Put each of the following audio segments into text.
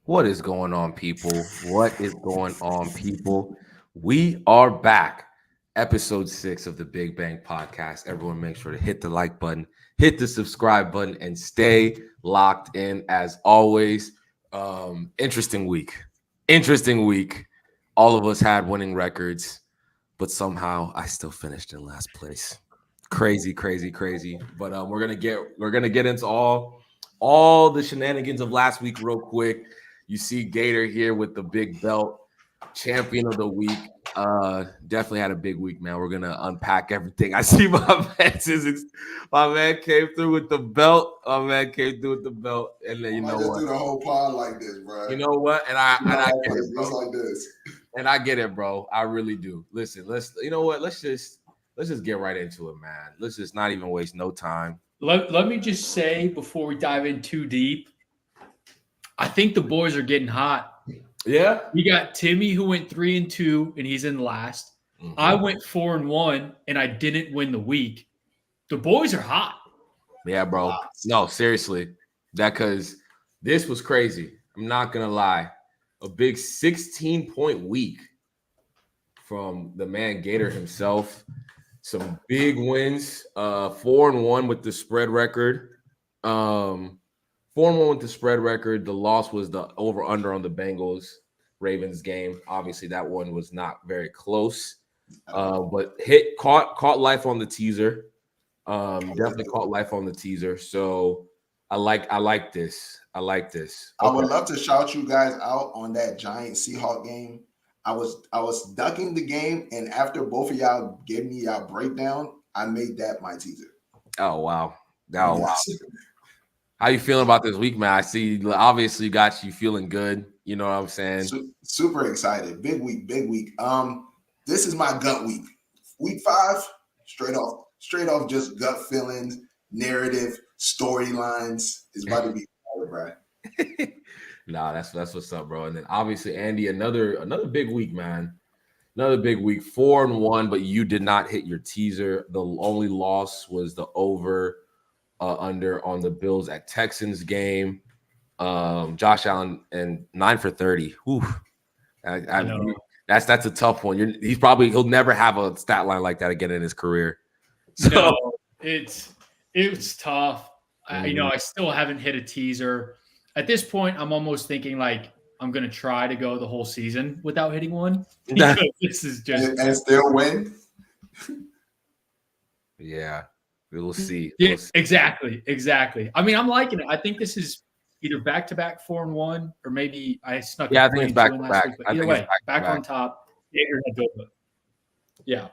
What is going on, people? What is going on, people? We are back. Episode 6 of the Big Bank Podcast. Everyone make sure to hit the like button, hit the subscribe button, and stay locked in as always. Interesting week. Interesting week. All of us had winning records, but somehow I still finished in last place. Crazy, crazy, crazy. But we're gonna get into all the shenanigans of last week real quick. You see Gator here with the big belt, champion of the week. Definitely had a big week, man. We're gonna unpack everything. I see my man came through with the belt. My man came through with the belt, and then I you might know just what? do the whole pod like this, bro. You know what? And I get it, Just bro. like this. And I get it, bro. I really do. Listen, you know what? Let's just get right into it, man. Let's just not even waste no time. Let me just say before we dive in too deep, I think the boys are getting hot. Yeah. We got Temi who went 3-2 and he's in last. Mhm. I went 4-1 and I didn't win the week. The boys are hot. Yeah, bro. No, seriously. Because this was crazy. I'm not gonna lie. A big 16-point week from the man Gator himself. Some big wins. 4-1 with the spread record. 4-1 with the spread record. The loss was the over-under on the Bengals Ravens game. Obviously, that one was not very close. But caught life on the teaser. Definitely caught life on the teaser. So I like this. I like this. I would love to shout you guys out on that Giant Seahawk game. I was ducking the game, and after both of y'all gave me y'all breakdown, I made that my teaser. Oh wow. Oh wow. Yes. How you feeling about this week, man? I see obviously got you feeling good. You know what I'm saying? Super excited. Big week, big week. This is my gut week. Week 5, straight off just gut feelings, narrative, storylines is about to be right. Nah, that's what's up, bro. And then obviously Andy, another big week, man. Another big week, 4-1, but you did not hit your teaser. The only loss was the over under on the Bills at Texans game. Josh Allen and 9 for 30. Whew. That's a tough one. He'll never have a stat line like that again in his career. So No, it's tough. I still haven't hit a teaser. At this point, I'm almost thinking like I'm gonna try to go the whole season without hitting one. Because this is just and still win. yeah, we'll see. Yeah, exactly. I mean, I'm liking it. I think this is either back-to-back 4-1 or maybe I snuck. Yeah, I think it's back-to-back. Either way, back on top. Yeah.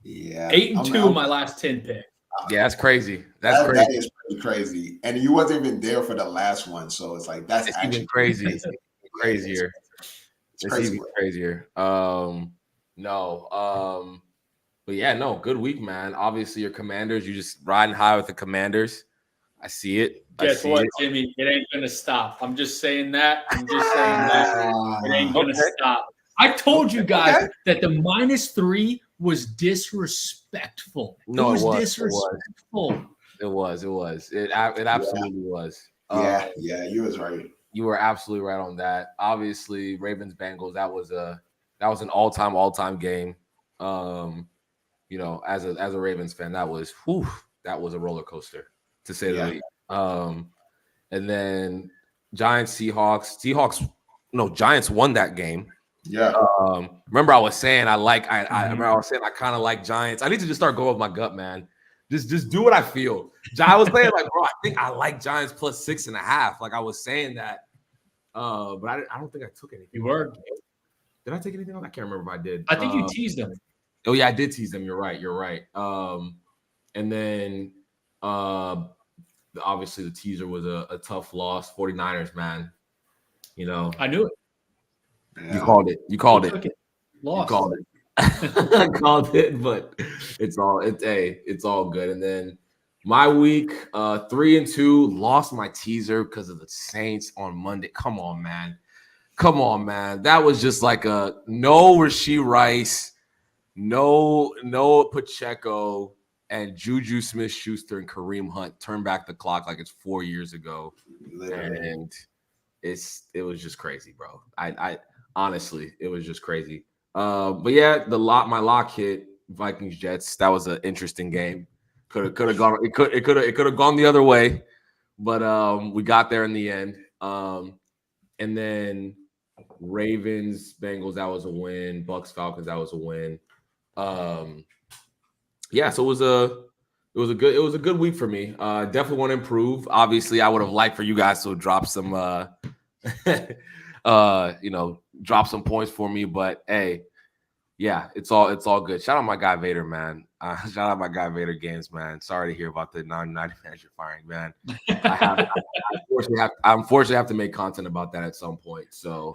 Yeah. 8-2 in my last 10 picks. Yeah, that's crazy. That's crazy. That is pretty crazy. And you wasn't even there for the last one, so it's like that's actually even crazy. It's crazier. It's crazy. Even crazier. But yeah, no, good week, man. Obviously, your Commanders, you just riding high with the Commanders. I see it. Guess what, Jimmy? It ain't gonna stop. I'm just saying that. It ain't gonna stop. I told you guys that the -3 was disrespectful. No, it was disrespectful. It was. It absolutely was. Yeah, you was right. You were absolutely right on that. Obviously, Ravens Bengals. That was an all-time game. As a Ravens fan, that was a roller coaster to say the least. And then Giants Seahawks. No, Giants won that game. Yeah. Remember I was saying I kind of like Giants. I need to just start going with my gut, man. Just do what I feel. I was saying like, bro, I think I like Giants plus 6.5. Like I was saying that, but I don't think I took anything. You were. Did I take anything on? I can't remember if I did. I think you teased them. Oh yeah, I did tease them. You're right. And then obviously the teaser was a tough loss. 49ers, man. I knew it. Yeah. You called it. Lost. You called it. I called it, but it's all good. And then my week, 3-2, lost my teaser because of the Saints on Monday. Come on, man. That was just like a no Rashee Rice, no Pacheco, and Juju Smith-Schuster and Kareem Hunt turned back the clock like it's 4 years ago. Literally. And it was just crazy, bro. I honestly, it was just crazy. But yeah, my lock hit Vikings Jets. That was an interesting game. Could have gone it could have gone the other way, but we got there in the end. And then Ravens Bengals, that was a win. Bucks Falcons, that was a win. Yeah, so it was a good week for me. Definitely want to improve. Obviously, I would have liked for you guys to drop some drop some points for me, but hey, yeah, it's all good. Shout out my guy Vader, man. Shout out my guy Vader Games, man. Sorry to hear about the non-United manager firing, man. I unfortunately have to make content about that at some point. So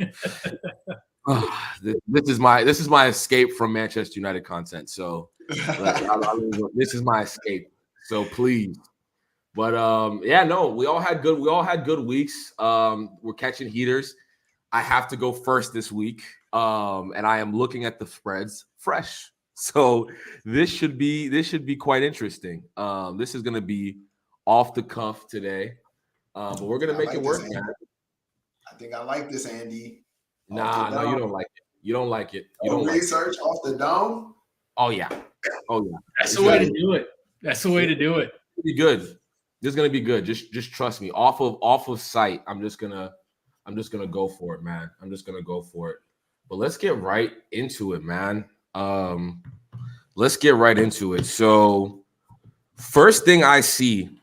this is my escape from Manchester United content. So this is my escape. So please. But yeah, no, we all had good weeks. We're catching heaters. I have to go first this week. And I am looking at the spreads fresh. So this should be quite interesting. This is gonna be off the cuff today. But we're gonna make it work, man. I think I like this, Andy. Nah, no, you don't like it. You don't like it. You don't research off the dome. Oh yeah. That's the way to do it. That's the way to do it. It'll be good. This is gonna be good. Just trust me. Off of sight, I'm just gonna go for it, man. I'm just gonna go for it. But let's get right into it, man. Let's get right into it. So, first thing I see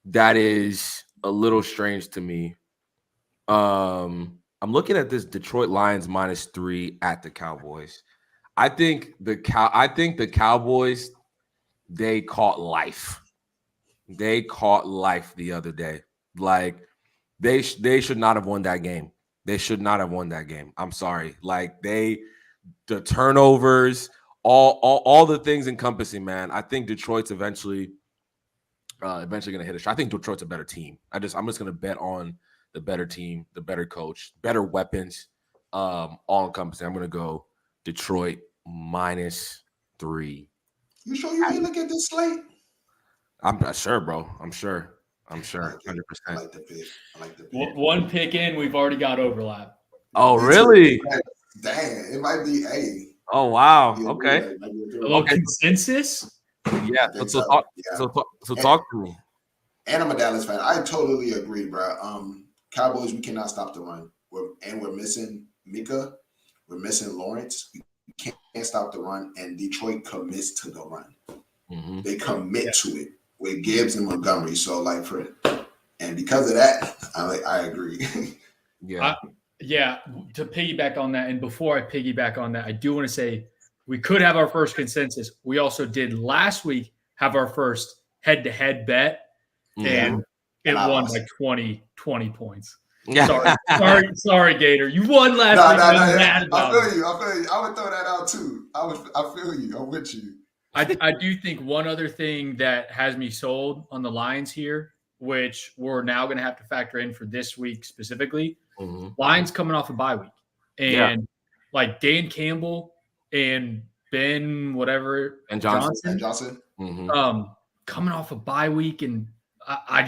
that is a little strange to me. I'm looking at this Detroit Lions -3 at the Cowboys. I think the Cowboys, they caught life. They caught life the other day. Like they should not have won that game. They should not have won that game. I'm sorry. Like the turnovers, all the things encompassing, man. I think Detroit's eventually going to hit a shot. I think Detroit's a better team. I'm just going to bet on the better team, the better coach, better weapons, all encompassing. I'm going to go Detroit -3. You sure you ain't look at this slate? I'm not sure, bro. I'm sure. 100%. I like the pick. One pick in, we've already got overlap. Oh, really? Dang, it might be A. Oh, wow. Okay. A little consensus? Yeah. So talk to me. And I'm a Dallas fan. I totally agree, bro. Cowboys, we cannot stop the run. We're missing Mika. We're missing Lawrence. We can't stop the run. And Detroit commits to the run. Mm-hmm. They commit to it with Gibbs and Montgomery. So, and because of that, I agree. Yeah. To piggyback on that, and before I piggyback on that, I do want to say we could have our first consensus. We also did last week have our first head-to-head bet, and it won by 20 points. Yeah. Sorry, Gator. You won last week. I feel you. I would throw that out too. I feel you. I'm with you. I do think one other thing that has me sold on the Lions here, which we're now going to have to factor in for this week specifically. Mm-hmm. Lions coming off a bye week, and like Dan Campbell and Ben Johnson, mm-hmm. Coming off a bye week, and I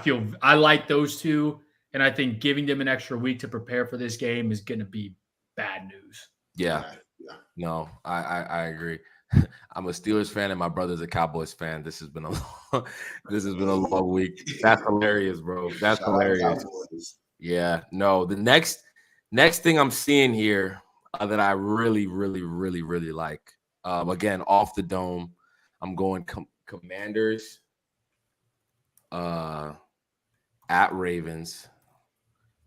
feel I like those two, and I think giving them an extra week to prepare for this game is going to be bad news. Yeah. No, I agree. I'm a Steelers fan and my brother's a Cowboys fan. This has been a long week. That's hilarious, bro. That's hilarious. Yeah. No, the next thing I'm seeing here that I really, really, really, really like. Again, off the dome, I'm going Commanders at Ravens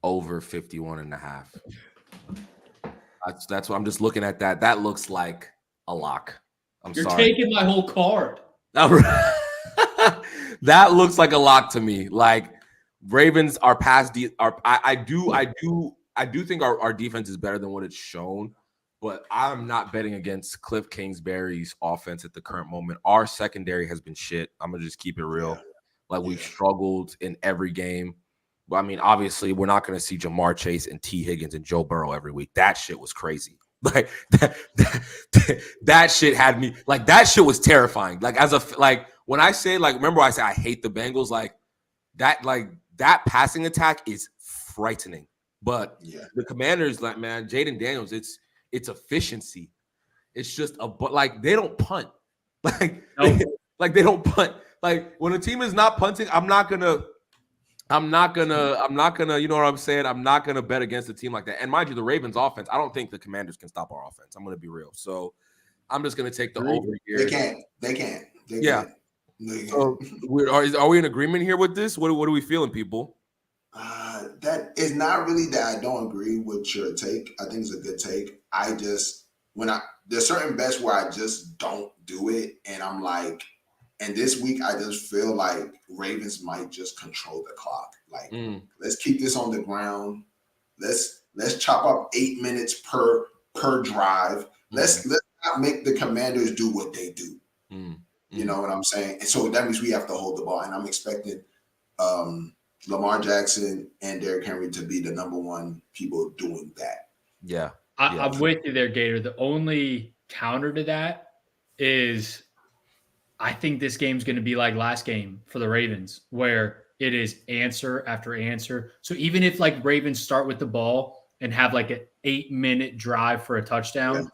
over 51.5. That's what I'm just looking at that. That looks like a lock. You're taking my whole card. That looks like a lock to me. Like Ravens are past I do think our defense is better than what it's shown, but I'm not betting against Cliff Kingsbury's offense at the current moment. Our secondary has been shit. I'm gonna just keep it real. We've struggled in every game. But I mean, obviously, we're not gonna see Jamar Chase and T. Higgins and Joe Burrow every week. That shit was crazy. Like that shit had me like that shit was terrifying. Like when I say remember I said I hate the Bengals, that passing attack is frightening. But Yeah. the Commanders, like, man, Jaden Daniels, it's efficiency. It's just like they don't punt. Like, Nope. they don't punt. Like when a team is not punting, I'm not gonna, you know what I'm saying? I'm not gonna bet against a team like that. And mind you, the Ravens offense, I don't think the Commanders can stop our offense. I'm gonna be real. So I'm just gonna take the over here. They can't. Yeah. So are we in agreement here with this? What are we feeling, people? That is not really that I don't agree with your take. I think it's a good take. There's certain bets where I just don't do it, and I'm like, and this week I just feel like Ravens might just control the clock. Like, let's keep this on the ground. Let's chop up 8 minutes per drive. Let's not make the Commanders do what they do. You know what I'm saying? And so that means we have to hold the ball, and I'm expecting Lamar Jackson and Derrick Henry to be the number one people doing that. Yeah. I'm with you there, Gator. The only counter to that is I think this game's going to be like last game for the Ravens, where it is answer after answer. So even if like Ravens start with the ball and have like an 8-minute drive for a touchdown,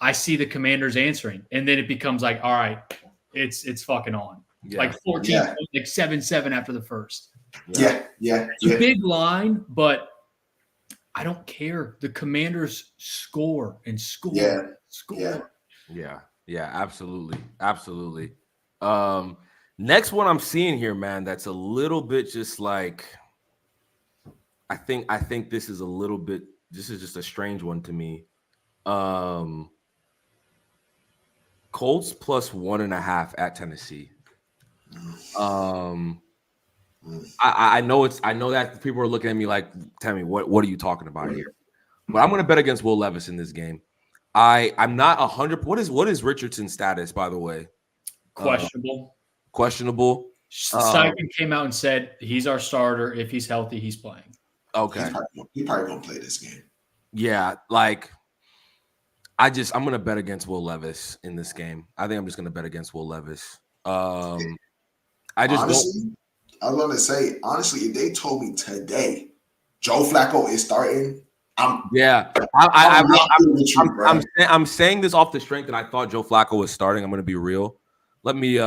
I see the Commanders answering. And then it becomes like, all right, it's fucking on. Yeah. Like 14, like 7-7 after the first. Yeah. It's a big line, but I don't care. The Commanders score and score. Yeah, absolutely. Next one I'm seeing here, man, that's a little bit just like I think this is just a strange one to me. Colts plus 1.5 at Tennessee. I know that people are looking at me like, Temi, what are you talking about here? But I'm going to bet against Will Levis in this game. I'm not 100. What is Richardson's status, by the way? Questionable. Steichen came out and said he's our starter. If he's healthy, he's playing. Okay. He's probably going to play this game. Yeah, like I'm going to bet against Will Levis in this game. I think I'm just going to bet against Will Levis. I was going to say, honestly, if they told me today Joe Flacco is starting, I'm saying this off the strength that I thought Joe Flacco was starting. I'm going to be real. Let me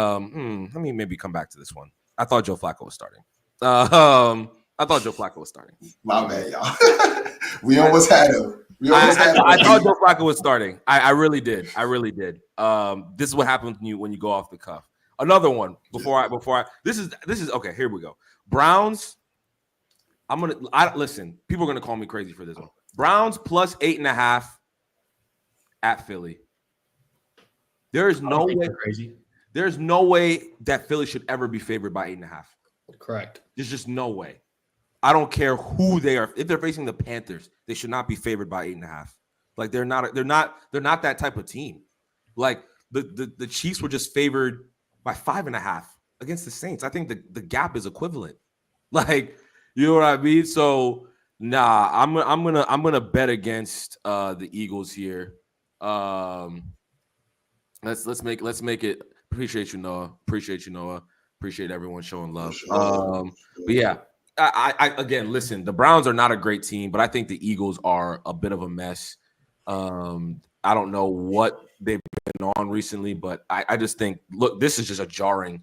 maybe come back to this one. I thought Joe Flacco was starting. My bad, y'all. We almost had him. I thought Joe Flacco was starting. I really did. This is what happens when you go off the cuff. Another one this is okay. Here we go. Browns. Listen. People are gonna call me crazy for this one. Browns plus 8.5 at Philly. There's no way. Crazy. There's no way that Philly should ever be favored by 8.5. Correct. There's just no way. I don't care who they are. If they're facing the Panthers, they should not be favored by 8.5. Like they're not that type of team. Like the Chiefs were just favored by 5.5 against the Saints. I think the gap is equivalent. Like, you know what I mean? So I'm gonna bet against the Eagles here. Let's make it. Appreciate you, Noah. Appreciate everyone showing love. But yeah, I again, listen, the Browns are not a great team, but I think the Eagles are a bit of a mess. I don't know what they've been on recently, but I just think, look, this is just a jarring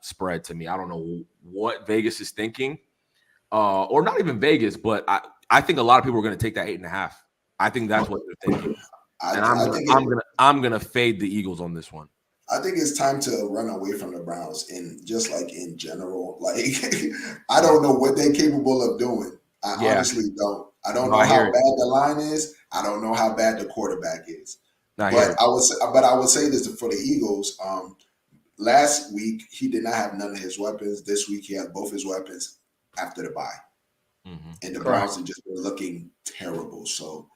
spread to me. I don't know what Vegas is thinking, or not even Vegas, but I think a lot of people are going to take that 8.5. I think that's what they're thinking. I'm gonna fade the Eagles on this one. I think it's time to run away from the Browns, and just like in general, like I don't know what they're capable of doing. I honestly don't. I don't know how bad the line is. I don't know how bad the quarterback is. But I would say this for the Eagles. Last week he did not have none of his weapons. This week he had both his weapons after the bye, and the Browns have just been looking terrible. So.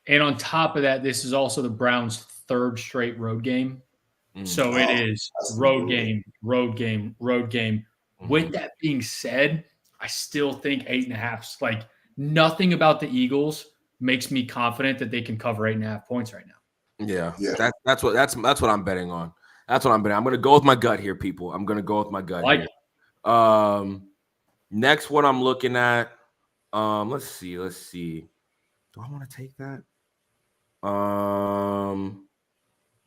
And on top of that, this is also the Browns' third straight road game. So it is road game. With that being said, I still think 8.5. Like, nothing about the Eagles makes me confident that they can cover 8.5 points right now. Yeah. That's what I'm betting on. I'm going to go with my gut here, people. I'm going to go with my gut. Next one I'm looking at. Let's see. Do I want to take that?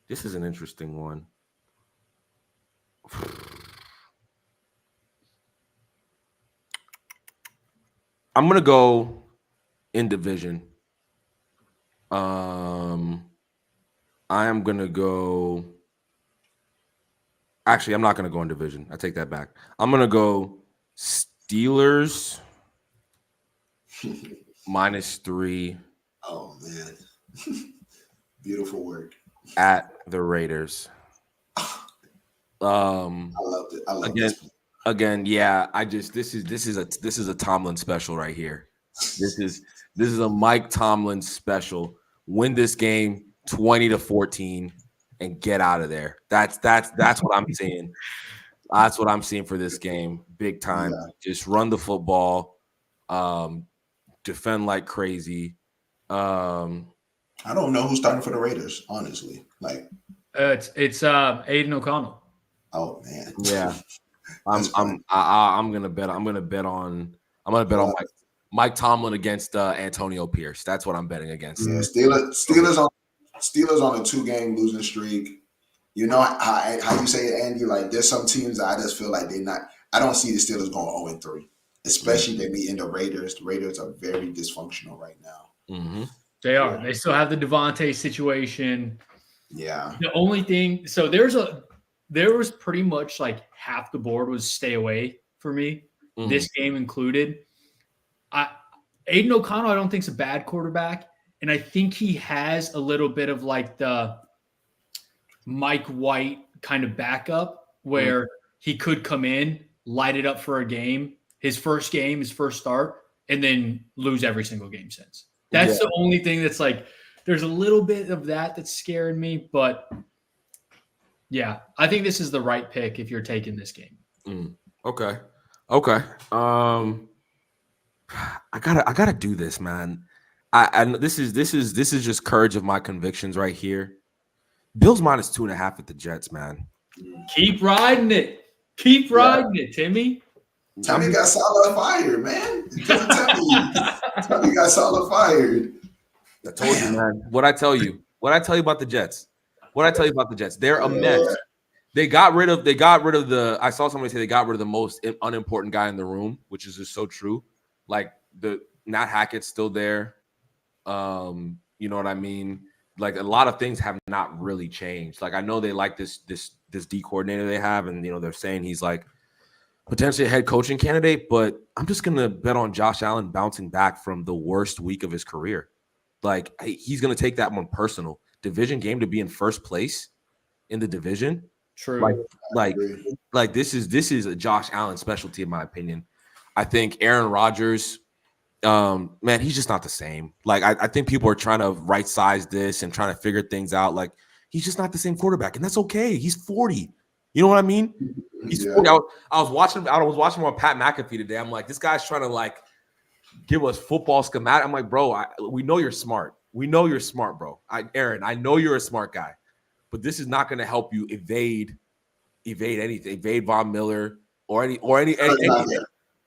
This is an interesting one. I'm gonna go in division. I am gonna go. Actually, I'm not gonna go in division. I take that back. I'm gonna go Steelers -3. Oh man, beautiful work at the Raiders. I loved it. I love this. Again, yeah. This is a Tomlin special right here. This is a Mike Tomlin special. Win this game 20-14 and get out of there. That's what I'm seeing. That's what I'm seeing for this game. Big time. Yeah. Just run the football. Defend like crazy. I don't know who's starting for the Raiders, honestly. Like it's Aiden O'Connell. Oh man. Yeah. I'm gonna bet on Mike Tomlin against Antonio Pierce. That's what I'm betting against. Yeah, Steelers on a 2-game losing streak. You know how you say it, Andy? Like there's some teams that I just feel like I don't see the Steelers going 0-3. Especially they beat in the Raiders. The Raiders are very dysfunctional right now. Mm-hmm. They are. They still have the Devontae situation. Yeah. The only thing, so there was pretty much like half the board was stay away for me. Mm-hmm. This game included. Aiden O'Connell, I don't think is a bad quarterback, and I think he has a little bit of like the Mike White kind of backup where he could come in, light it up for a game. His first start, and then lose every single game since. That's the only thing that's like, there's a little bit of that's scaring me, but yeah, I think this is the right pick if you're taking this game. Okay. I gotta do this, man. I this is just courage of my convictions right here. Bills -2.5 at the Jets, man. Keep riding it. Keep riding it, Timmy. Temi got solid fired, man. Temi got solid fired. I told you, man. What I tell you about the Jets? They're a mess. They got rid of I saw somebody say they got rid of the most unimportant guy in the room, which is just so true. Like the Nat Hackett's still there. You know what I mean? Like a lot of things have not really changed. Like I know they like this D coordinator they have, and you know they're saying he's like potentially a head coaching candidate, but I'm just going to bet on Josh Allen bouncing back from the worst week of his career. Like he's going to take that one personal. Division game to be in first place in the division. True. Like this is a Josh Allen specialty in my opinion. I think Aaron Rodgers, man, he's just not the same. Like I think people are trying to right size this and trying to figure things out. Like he's just not the same quarterback, and that's okay. He's 40. You know what I mean? He's 40. I was watching him on Pat McAfee today. I'm like, this guy's trying to like give us football schematic. I'm like, bro, we know you're smart. We know you're smart, bro. Aaron, I know you're a smart guy, but this is not going to help you evade anything. Evade Von Miller or any.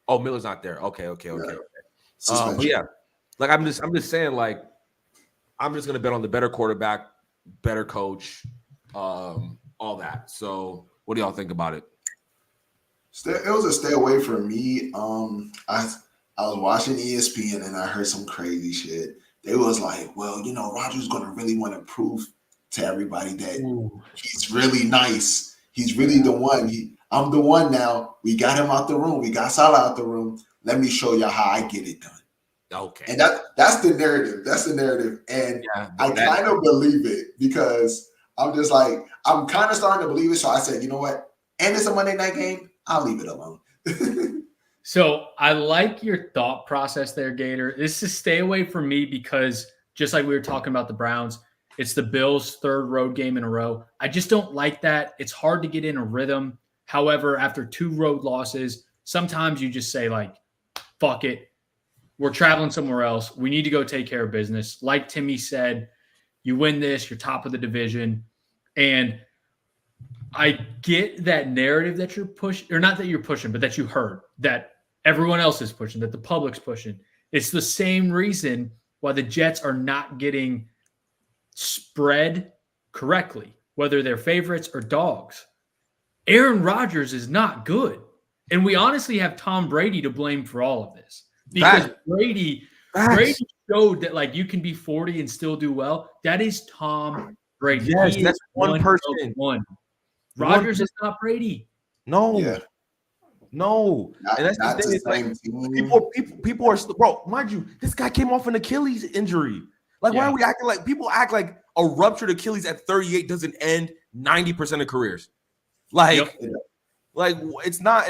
Oh, Miller's not there. Okay. But yeah, like I'm just saying, like I'm just gonna bet on the better quarterback, better coach, all that. So, what do y'all think about it? It was a stay away for me. I was watching ESPN and I heard some crazy shit. They was like, well, you know, Rodgers going to really want to prove to everybody that he's really nice. He's really the one. I'm the one now. We got him out the room. We got Salah out the room. Let me show you how I get it done. Okay. And that's the narrative. That's the narrative. And I kind of believe it because I'm just like, I'm kind of starting to believe it. So I said, you know what? And it's a Monday night game. I'll leave it alone. So I like your thought process there, Gator. This is stay away from me because just like we were talking about the Browns, it's the Bills' third road game in a row. I just don't like that. It's hard to get in a rhythm. However, after 2 road losses, sometimes you just say like, fuck it. We're traveling somewhere else. We need to go take care of business. Like Timmy said, you win this, you're top of the division. And I get that narrative that you're pushing, or not that you're pushing, but that you heard that everyone else is pushing, that the public's pushing. It's the same reason why the Jets are not getting spread correctly, whether they're favorites or dogs. Aaron Rodgers is not good. And we honestly have Tom Brady to blame for all of this. Because Brady showed that like you can be 40 and still do well. That is Tom Brady. Yes, that's one person. Rodgers is not Brady. No. Yeah. No. And that's the thing. It's like people are still, bro, mind you, this guy came off an Achilles injury. Like, why are we acting like people act like a ruptured Achilles at 38 doesn't end 90% of careers? Like, like it's not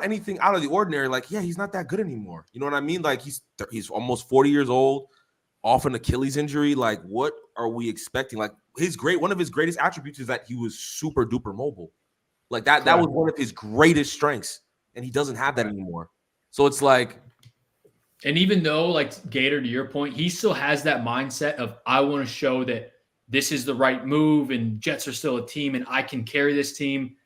anything out of the ordinary. Like, yeah, he's not that good anymore. You know what I mean? Like, he's almost 40 years old, off an Achilles injury. Like, what are we expecting? Like, one of his greatest attributes is that he was super duper mobile. Like that was one of his greatest strengths, and he doesn't have that anymore. So it's like, and even though, like Gator, to your point, he still has that mindset of I want to show that this is the right move, and Jets are still a team, and I can carry this team.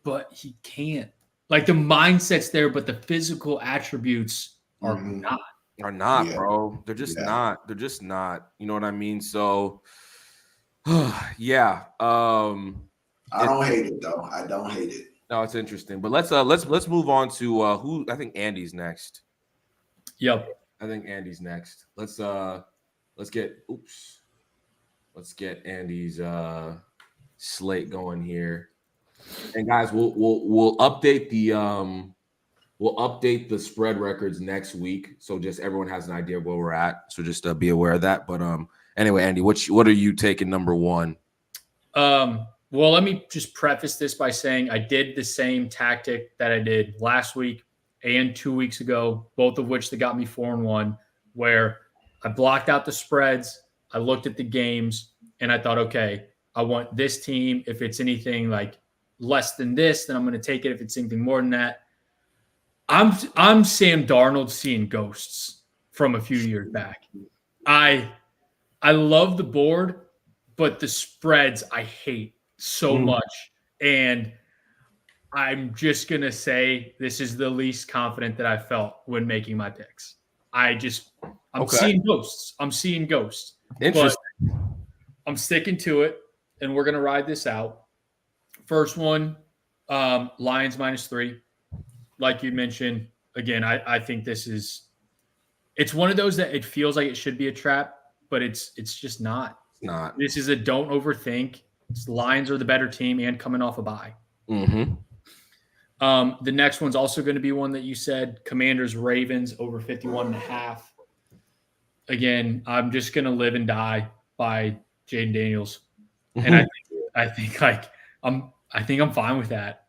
But he can't. Like the mindset's there, but the physical attributes are not. Are not, bro. They're just not. They're just not. You know what I mean? So, yeah. I don't hate it though. I don't hate it. No, it's interesting. But let's move on to who I think Andy's next. Yep. I think Andy's next. Let's get Andy's slate going here. And guys, we'll update the spread records next week. So just everyone has an idea of where we're at. So just be aware of that. But anyway, Andy, what are you taking number one? Well, let me just preface this by saying I did the same tactic that I did last week and 2 weeks ago, both of which that got me 4-1, where I blocked out the spreads, I looked at the games, and I thought, okay, I want this team. If it's anything like less than this, then I'm going to take it. If it's anything more than that, I'm Sam Darnold seeing ghosts from a few years back. I love the board, but the spreads I hate so much. And I'm just going to say this is the least confident that I felt when making my picks. I'm seeing ghosts. I'm seeing ghosts. Interesting. But I'm sticking to it, and we're going to ride this out. First one, Lions -3. Like you mentioned, again, I think it's one of those that it feels like it should be a trap, but it's just not. It's not. This is a don't overthink. Lions are the better team and coming off a bye. Mm-hmm. The next one's also going to be one that you said, Commanders Ravens over 51.5. Again, I'm just going to live and die by Jaden Daniels, and I think I'm fine with that.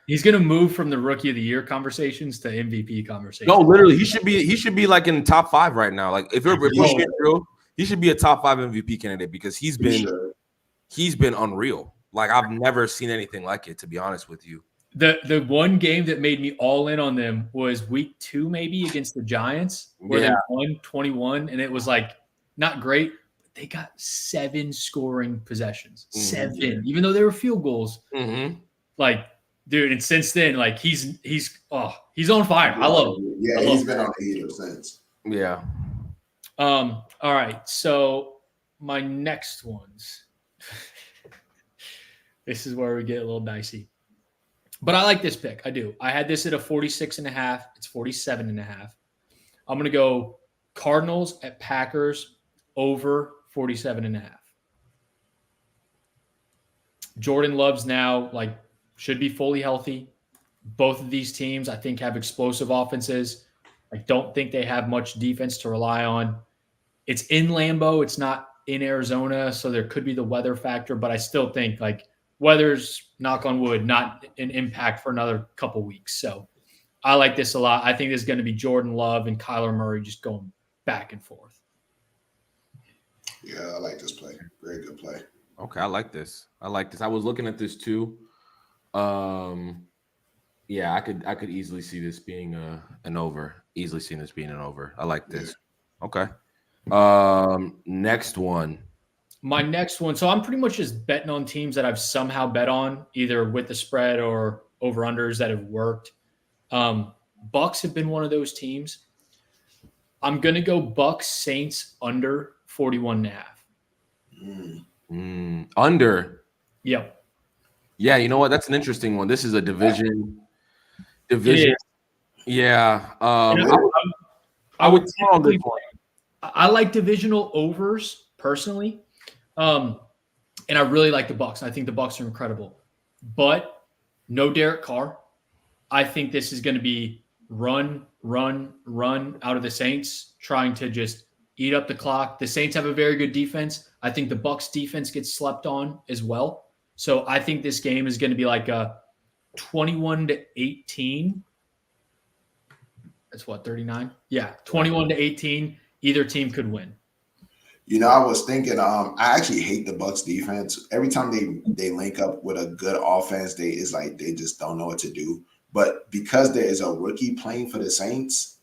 He's going to move from the Rookie of the Year conversations to MVP conversations. No, literally, he should be like in top 5 right now. Like if pushing through, he should be a top 5 MVP candidate because he's been unreal. Like I've never seen anything like it, to be honest with you. The one game that made me all in on them was week 2, maybe against the Giants, where they won 21, and it was like not great. But they got 7 scoring possessions, 7, even though they were field goals. Mm-hmm. Like, dude, and since then, like he's on fire. I love him. Yeah, he's been on the heater since. Yeah. All right. So my next ones. This is where we get a little dicey. But I like this pick. I do. I had this at a 46.5. It's 47.5. I'm going to go Cardinals at Packers over 47.5. Jordan Love's now should be fully healthy. Both of these teams, I think, have explosive offenses. I don't think they have much defense to rely on. It's in Lambeau. It's not in Arizona, so there could be the weather factor, but I still think weather's, knock on wood, not an impact for another couple weeks. So I like this a lot. I think this is going to be Jordan Love and Kyler Murray just going back and forth. Yeah, I like this play. Very good play. Okay, I like this. I was looking at this too. Yeah, I could easily see this being an over. Easily seeing this being an over. I like this. Yeah. Okay. Next one. My next one. So I'm pretty much just betting on teams that I've somehow bet on, either with the spread or over-unders that have worked. Bucks have been one of those teams. I'm going to go Bucks Saints under 41.5. Under. Yep. Yeah, you know what? That's an interesting one. This is a division. It is. Yeah. I would typically I like divisional overs personally. And I really like the Bucks. I think the Bucks are incredible. But no Derek Carr. I think this is going to be run out of the Saints, trying to just eat up the clock. The Saints have a very good defense. I think the Bucks defense gets slept on as well. So I think this game is going to be like a 21-18. That's what, 39? Yeah, 21-18. Either team could win. You know, I was thinking, I actually hate the Bucks defense. Every time they link up with a good offense, they just don't know what to do. But because there is a rookie playing for the Saints,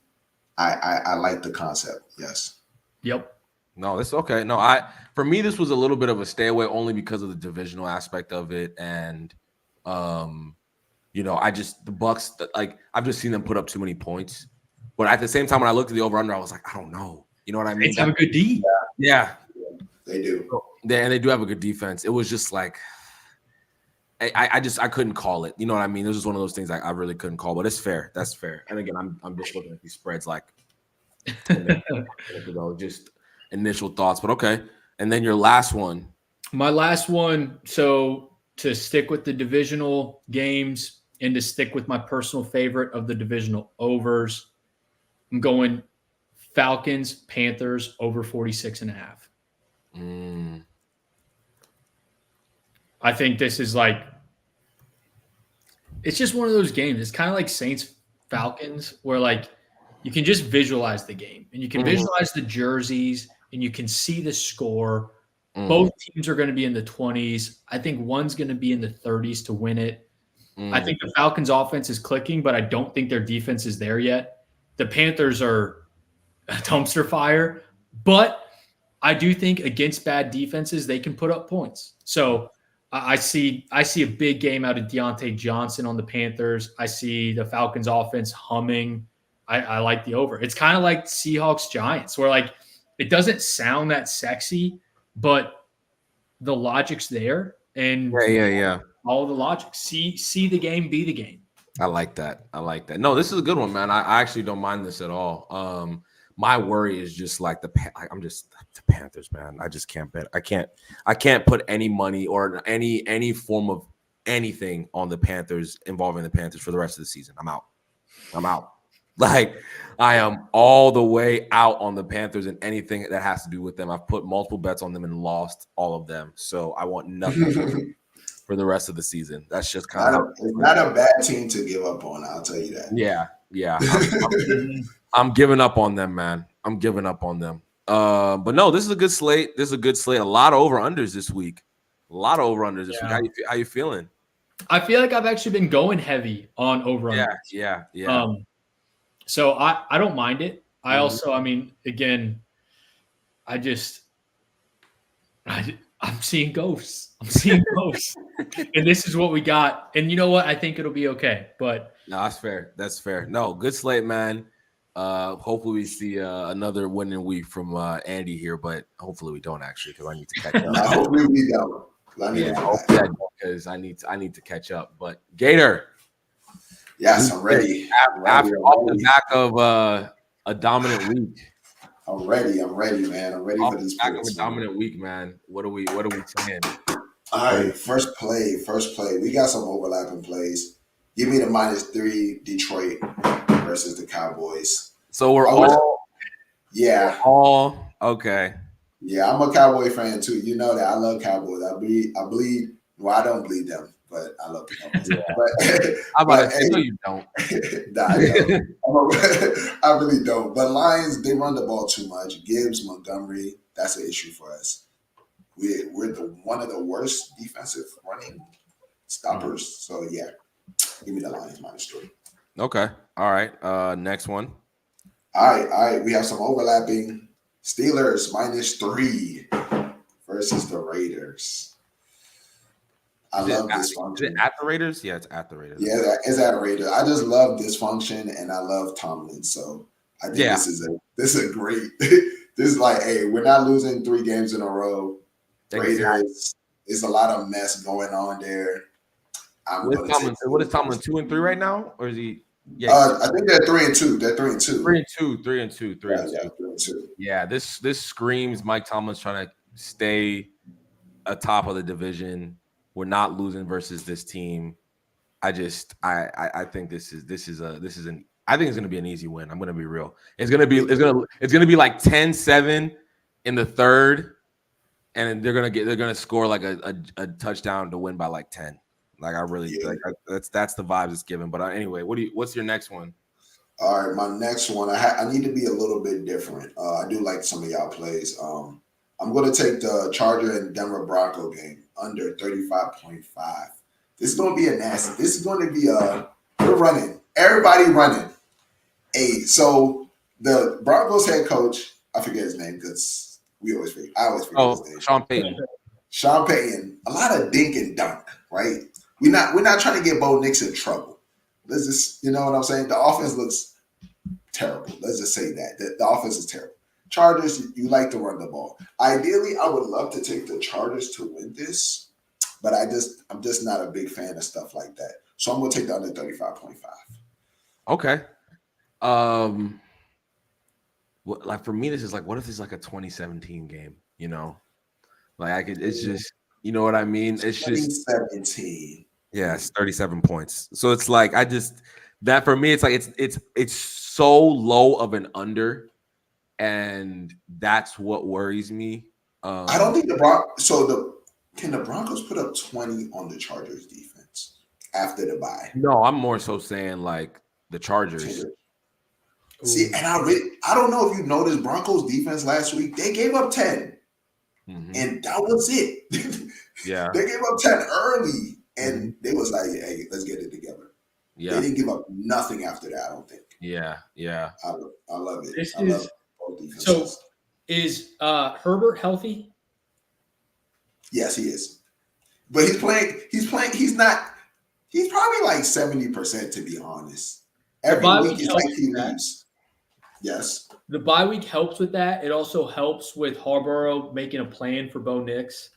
I like the concept. Yes. Yep. No, that's okay. No, for me, this was a little bit of a stay away only because of the divisional aspect of it. And the Bucks, like, I've just seen them put up too many points. But at the same time, when I looked at the over-under, I was like, I don't know. You know what I mean? They have a good D. Yeah. They do. And they do have a good defense. It was just like, I couldn't call it. You know what I mean? It was just one of those things I really couldn't call, but it's fair. That's fair. And again, I'm just looking at these spreads like, just initial thoughts, but okay. And then your last one. My last one. So to stick with the divisional games and to stick with my personal favorite of the divisional overs, I'm going Falcons, Panthers over 46.5. I think this is like, it's just one of those games. It's kind of like Saints Falcons, where like you can just visualize the game and you can visualize the jerseys and you can see the score. Both teams are going to be in the 20s. I think one's going to be in the 30s to win it. I think the Falcons offense is clicking, but I don't think their defense is there yet. The Panthers are a dumpster fire, but I do think against bad defenses, they can put up points. So I see a big game out of Deontay Johnson on the Panthers. I see the Falcons offense humming. I like the over. It's kind of like Seahawks Giants, where like it doesn't sound that sexy, but the logic's there. And yeah. All the logic. See the game, be the game. I like that. No, this is a good one, man. I actually don't mind this at all. My worry is just like the Panthers, man. I just can't bet. I can't put any money or any form of anything on the Panthers involving the Panthers for the rest of the season. I'm out. Like, I am all the way out on the Panthers and anything that has to do with them. I've put multiple bets on them and lost all of them. So I want nothing for the rest of the season. That's just kind of it's not a bad team to give up on. I'll tell you that. Yeah. I'm giving up on them, man. I'm giving up on them. But no, this is a good slate. A lot of over-unders this week. Week. How you feeling? I feel like I've actually been going heavy on over-unders. Yeah. So I don't mind it. I also, I mean, again, I'm seeing ghosts. And this is what we got. And you know what? I think it'll be okay. But no, that's fair. No, good slate, man. Hopefully we see another winning week from Andy here, but hopefully we don't actually, because I need to catch up. Hopefully we don't. Because I need to catch up. But Gator. Yes, I'm ready. Off the back of a dominant week. I'm ready, man. I'm ready for these back of a dominant week, man. What are we saying? All right, first play. We got some overlapping plays. Give me the -3 Detroit versus the Cowboys. So we're all okay. Yeah, I'm a Cowboy fan too. You know that I love Cowboys. I bleed. Well, I don't bleed them, but I love the Cowboys. No, you don't. Nah, I really don't. But Lions, they run the ball too much. Gibbs, Montgomery, that's an issue for us. We're one of the worst defensive running stoppers. So yeah, give me the Lions -3. Okay. All right. Next one. All right. We have some overlapping. Steelers -3 versus the Raiders. I love Is it dysfunction. at the Raiders? Yeah, it's at the Raiders. Yeah, it's at Raiders. I just love dysfunction and I love Tomlin. So I think Yeah. this is a great. This is like, hey, we're not losing 3 games in a row. Exactly. Raiders, it's a lot of mess going on there. What is Tomlin 2-3 right now, or is he? Yeah, I think they're 3-2. They're 3-2. 3-2. Yeah, 3-2. Yeah, this screams Mike Tomlin's trying to stay atop of the division. We're not losing versus this team. I think this is I think it's gonna be an easy win. I'm gonna be real. It's gonna be like 10-7 in the third, and they're gonna score like a touchdown to win by like 10. Like that's the vibes it's given. But anyway, what's your next one? All right, my next one. I need to be a little bit different. I do like some of y'all plays. I'm going to take the Charger and Denver Bronco game under 35.5. This is going to be a nasty. This is going to be we're running. Everybody running. Hey, so the Broncos head coach, I forget his name because I always forget his name. Sean Payton. Sean Payton. A lot of dink and dunk, right? We're not trying to get Bo Nix in trouble. Let's just, you know what I'm saying? The offense looks terrible. Let's just say that. The offense is terrible. Chargers, you like to run the ball. Ideally, I would love to take the Chargers to win this, but I'm just not a big fan of stuff like that. So I'm going to take the under 35.5. Okay. Like for me, this is like, what if it's like a 2017 game? You know, like it's just, you know what I mean? It's just 17. Yeah, it's 37 points. So it's like that for me, it's like it's so low of an under, and that's what worries me. I don't think can the Broncos put up 20 on the Chargers defense after the bye? No, I'm more so saying like the Chargers. See, and I don't know if you noticed Broncos defense last week. They gave up 10, and that was it. Yeah, they gave up 10 early. And they was like, hey, let's get it together. Yeah. They didn't give up nothing after that, I don't think. Yeah. I love it. Love both defenses. So is Herbert healthy? Yes, he is. But he's playing, he's probably like 70%, to be honest. Every week it's like he leaves. Yes. The bye week helps with that. It also helps with Harborough making a plan for Bo Nix.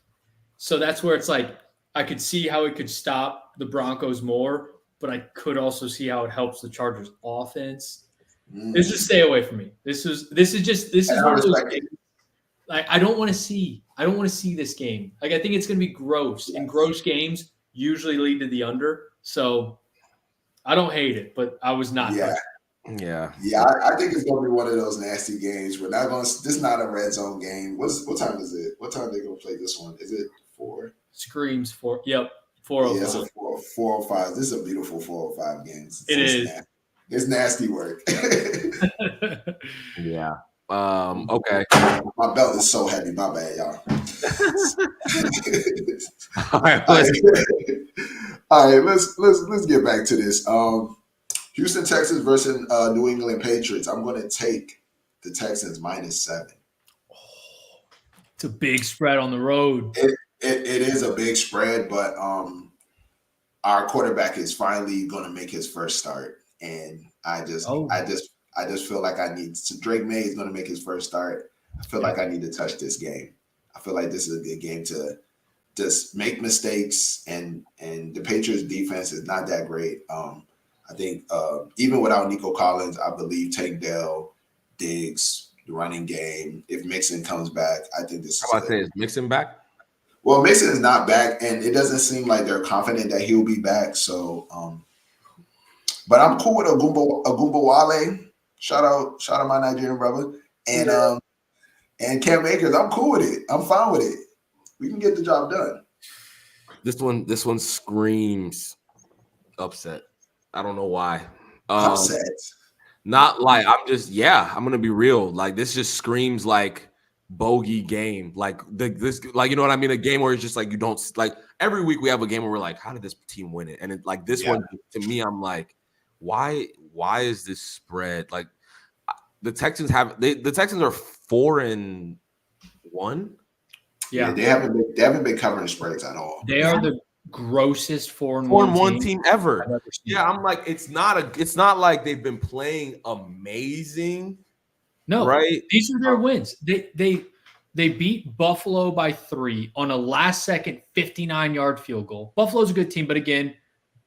So that's where it's like, I could see how it could stop the Broncos more, but I could also see how it helps the Chargers offense. This is stay away from me. This is one of those games. Like I don't want to see this game. Like I think it's going to be gross, and gross games usually lead to the under. So I don't hate it, but I was not. Yeah. I think it's going to be one of those nasty games. We're not going. This is not a red zone game. What time is it? What time are they going to play this one? Is it 4? Screams 4. Yep, 4:05. Yeah, it's a 4:05. This is a beautiful 4:05 game. It is. Nasty. It's nasty work. Yeah. Okay. My belt is so heavy. My bad, y'all. All right. Let's get back to this. Houston Texans versus New England Patriots. I'm going to take the Texans -7. It's a big spread on the road. It is a big spread, but our quarterback is finally going to make his first start, and I just feel like I need to. Drake May is going to make his first start. I feel like I need to touch this game. I feel like this is a good game to just make mistakes, and the Patriots defense is not that great. I think even without Nico Collins, I believe Tank Dell, Diggs, the running game. If Mixon comes back, I think this. How about is Mixon back? Well, Mixon is not back, and it doesn't seem like they're confident that he'll be back. So, but I'm cool with Agumba Wale. Shout out my Nigerian brother, and Cam Akers. I'm cool with it. I'm fine with it. We can get the job done. This one screams upset. I don't know why. Upset. Not like I'm gonna be real. Like this just screams like bogey game, like this, like you know what I mean, a game where it's just like you don't like every week we have a game where we're like, how did this team win it? And it, like this one to me, I'm like, why is this spread? Like the Texans are 4-1. Yeah, they haven't been covering spreads at all. They are grossest 4-1 team ever. I've ever seen. Yeah, I'm like, it's not like they've been playing amazing. No, right? These are their wins. They beat Buffalo by 3 on a last-second 59-yard field goal. Buffalo's a good team, but again,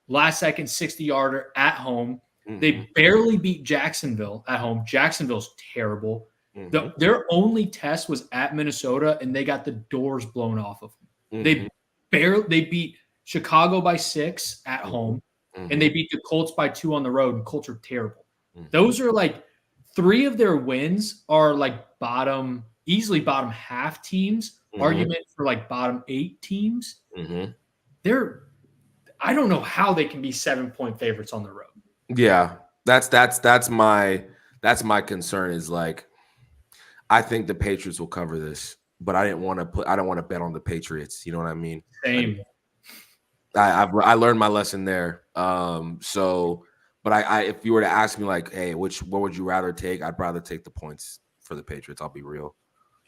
last-second 60-yarder at home. Mm-hmm. They barely beat Jacksonville at home. Jacksonville's terrible. Mm-hmm. Their only test was at Minnesota, and they got the doors blown off of them. Mm-hmm. They beat Chicago by 6 at home, and they beat the Colts by 2 on the road, and Colts are terrible. Those are like 3 of their wins are like easily bottom half teams, argument for like bottom 8 teams. I don't know how they can be 7-point favorites on the road. Yeah, that's my concern is like, I think the Patriots will cover this, but I don't want to bet on the Patriots. You know what I mean? Same. I learned my lesson there. But I if you were to ask me like, hey, what would you rather take? I'd rather take the points for the Patriots. I'll be real.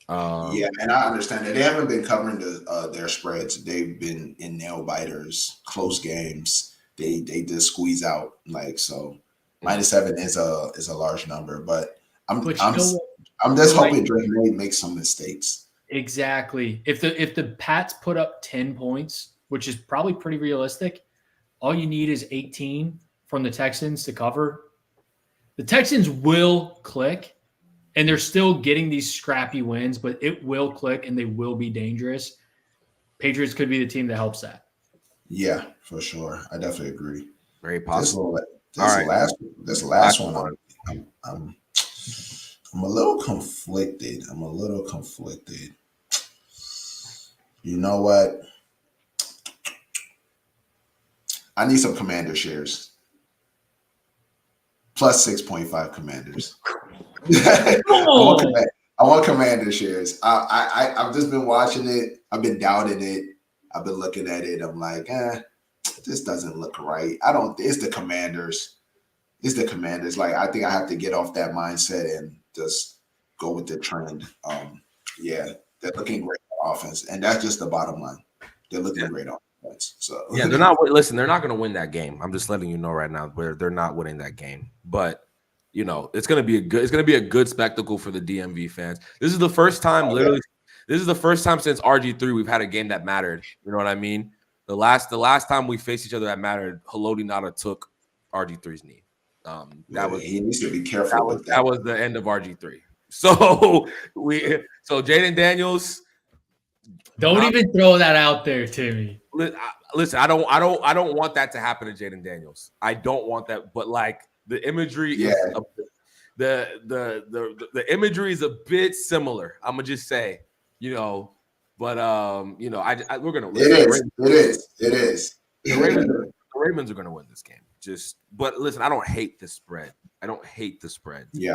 Yeah, and I understand that they haven't been covering their spreads. They've been in nail biters, close games. They just squeeze out like so. -7 is a large number, but I'm just hoping Drake may make some mistakes. Exactly. If the Pats put up 10 points, which is probably pretty realistic, all you need is 18 from the Texans to cover. The Texans will click, and they're still getting these scrappy wins, but it will click and they will be dangerous. Patriots could be the team that helps that. Yeah, for sure. I definitely agree. Very possible. This last one, I'm a little conflicted. You know what? I need some Commander shares. Plus 6.5 Commanders. I want Commander shares. I've just been watching it. I've been doubting it. I've been looking at it. I'm like, this doesn't look right. It's the Commanders. Like, I think I have to get off that mindset and just go with the trend. Yeah, they're looking great on offense, and that's just the bottom line. They're looking great on offense. So yeah, they're not going to win that game. I'm just letting you know right now where they're not winning that game. But you know, it's going to be a good spectacle for the DMV fans. This is the first time, this is the first time since RG3 we've had a game that mattered. You know what I mean? The last time we faced each other that mattered, Haloti Nada took RG3's knee. He needs to be careful with that. That was the end of RG3. So Jaden Daniels. Don't even throw that out there, Timmy. Listen, I don't want that to happen to Jaden Daniels. I don't want that, but like the imagery the imagery is a bit similar. I'm gonna just say, you know, but we're gonna listen. It is. The Ravens are gonna win this game. But listen, I don't hate the spread. Yeah,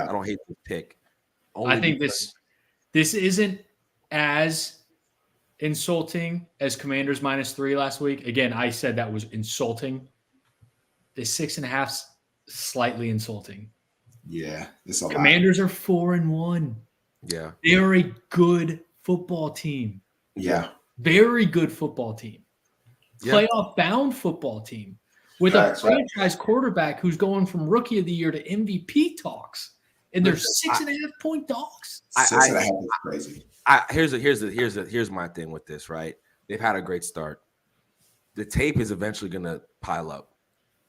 I don't hate the pick. I think this isn't as insulting as Commanders -3 last week. Again, I said that was insulting. The 6.5 slightly insulting. Yeah, it's a Commanders are 4-1. Yeah, they are a good football team. Yeah, very good football team. Playoff bound football team with a franchise quarterback who's going from Rookie of the Year to MVP talks, and they're 6.5-point dogs. 6.5 is crazy. Here's my thing with this, right? They've had a great start. The tape is eventually gonna pile up.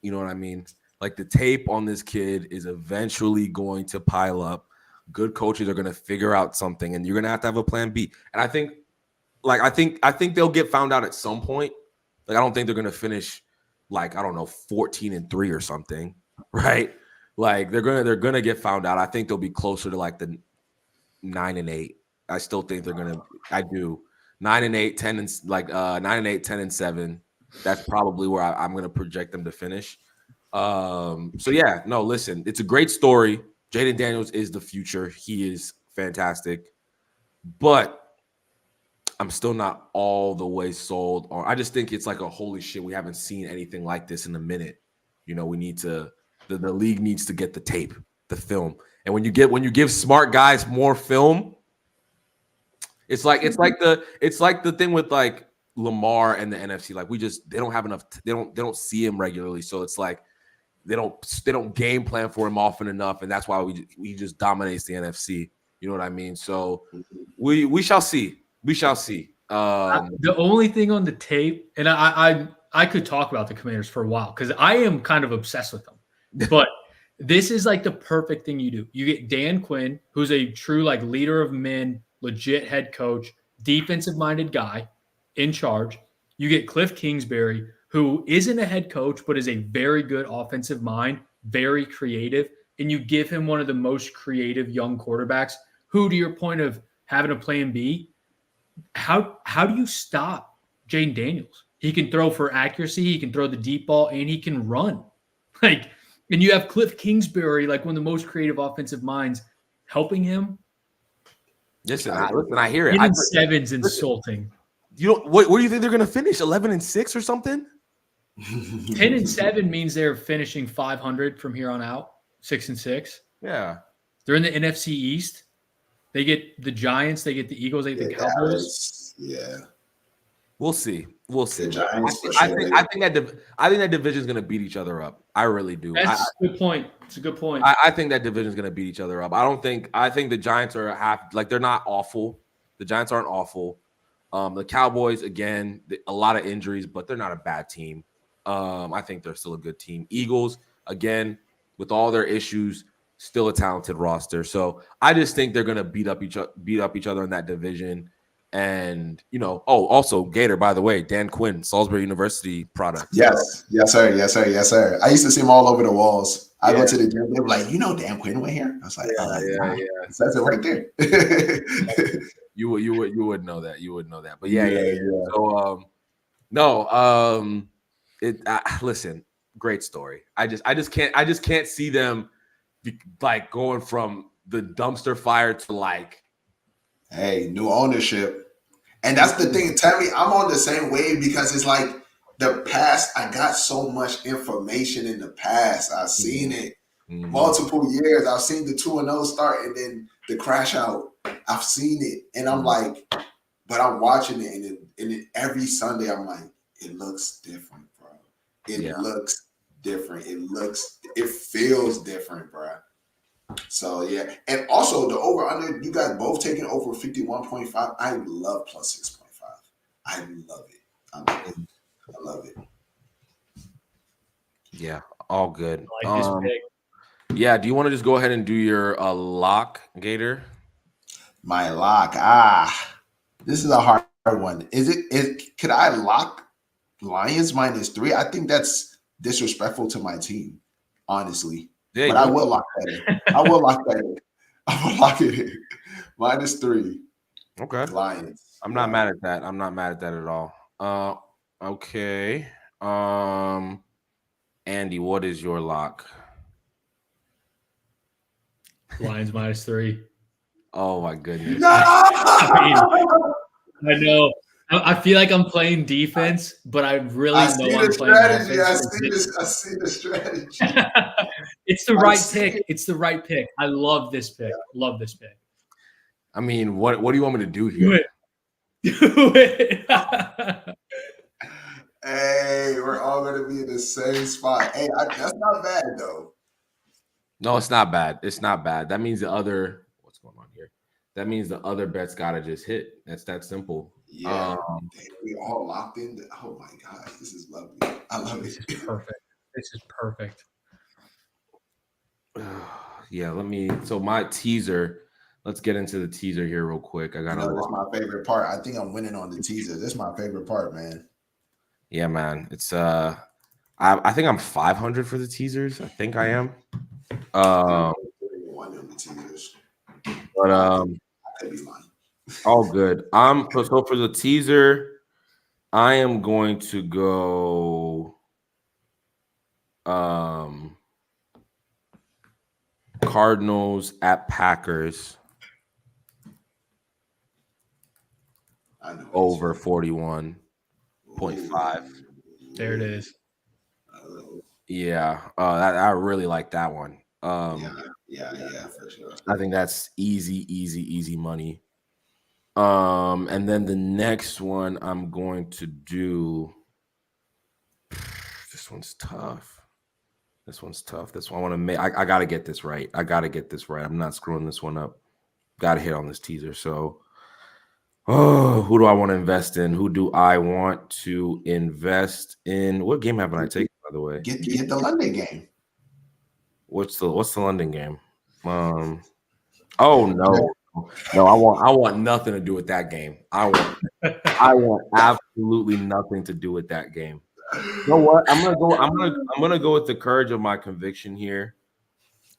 You know what I mean? Like the tape on this kid is eventually going to pile up. Good coaches are gonna figure out something, and you're gonna have a plan B. And I think they'll get found out at some point. Like I don't think they're gonna finish 14-3 or something, right? Like they're gonna get found out. I think they'll be closer to like the 9-8. I still think they're gonna. I do 9-8, 10 and 9-8, 10 and 7. That's probably where I'm gonna project them to finish. So yeah, no, listen, it's a great story. Jaden Daniels is the future. He is fantastic, but I'm still not all the way sold on. I just think it's like a holy shit. We haven't seen anything like this in a minute. You know, we need to. The league needs to get the tape, the film, and when you give smart guys more film. It's like the thing with like Lamar and the NFC. Like they don't have enough. They don't see him regularly, so it's like they don't game plan for him often enough, and that's why he just dominates the NFC. You know what I mean? So we shall see. We shall see. The only thing on the tape, and I could talk about the Commanders for a while because I am kind of obsessed with them, but this is like the perfect thing you do. You get Dan Quinn, who's a true like leader of men, legit head coach, defensive-minded guy in charge. You get Cliff Kingsbury, who isn't a head coach, but is a very good offensive mind, very creative. And you give him one of the most creative young quarterbacks who, to your point of having a plan B, how do you stop Jaden Daniels? He can throw for accuracy, he can throw the deep ball, and he can run. And you have Cliff Kingsbury, like one of the most creative offensive minds, helping him. Listen, I hear it. 7's insulting. What do you think they're going to finish? 11-6 or something? 10-7 means they're finishing 500 from here on out. 6-6. Yeah, they're in the NFC East. They get the Giants. They get the Eagles. They get the Cowboys. Yeah, we'll see. We'll see. The Giants, I think that division is going to beat each other up. I really do. That's a good point. It's a good point. I think that division is going to beat each other up. I think the Giants are they're not awful. The Giants aren't awful. The Cowboys, again, a lot of injuries, but they're not a bad team. I think they're still a good team. Eagles, again, with all their issues, still a talented roster. So I just think they're going to beat up each other in that division. And, also Gator, by the way, Dan Quinn, Salisbury University product. Yes, sir. I used to see him all over the walls. I go to the gym, they were like, Dan Quinn went here? I was like, yeah. That's it right there. You would know that. You would know that. But yeah. So listen, great story. I just can't see them like going from the dumpster fire to like, hey, new ownership. And that's the thing, Temi, I'm on the same wave because it's like the past, I got so much information in the past. I've seen it multiple years. I've seen the 2-0 start and then the crash out. I've seen it. And I'm like, but I'm watching it. And then every Sunday, I'm like, it looks different, bro. It looks different. It feels different, bro. So yeah, and also the over under, you guys both taking over 51.5. I love plus 6.5. I love it. Yeah, all good. I like this pick. Yeah, do you want to just go ahead and do your lock, Gator? My lock. This is a hard one. Could I lock Lions -3? I think that's disrespectful to my team, honestly. Yeah, but I will lock that in. I will lock it in. -3. Okay. Lions. I'm not mad at that. I'm not mad at that at all. Okay. Andy, what is your lock? Lions -3. Oh my goodness. No! I know. I feel like I'm playing defense, but I really know I'm playing offense. I see the strategy. It's the right pick. It's the right pick. I love this pick. Love this pick. I mean, what do you want me to do here? Do it. Hey, we're all going to be in the same spot. Hey, that's not bad, though. No, it's not bad. It's not bad. That means what's going on here? That means the other bets got to just hit. That's that simple. Yeah, we all locked in. Oh my God, this is lovely. I love it. This is perfect. This is perfect. Yeah, so my teaser. Let's get into the teaser here real quick. That's my favorite part. I think I'm winning on the teaser. This is my favorite part, man. Yeah, man. It's I think I'm 500 for the teasers. I think I am. One of the teasers. But I could be lying. All good. So for the teaser, I am going to go Cardinals at Packers over 41.5. There it is. Yeah, I really like that one. Yeah, for sure. I think that's easy money. And then the next one I'm going to do. This one's tough. This one I want to make. I got to get this right. I'm not screwing this one up. Got to hit on this teaser. So, who do I want to invest in? Who do I want to invest in? What game haven't I taken, by the way? Get the London game. What's the London game? Oh no. No, I want nothing to do with that game. I want absolutely nothing to do with that game. You know what? I'm gonna go with the courage of my conviction here,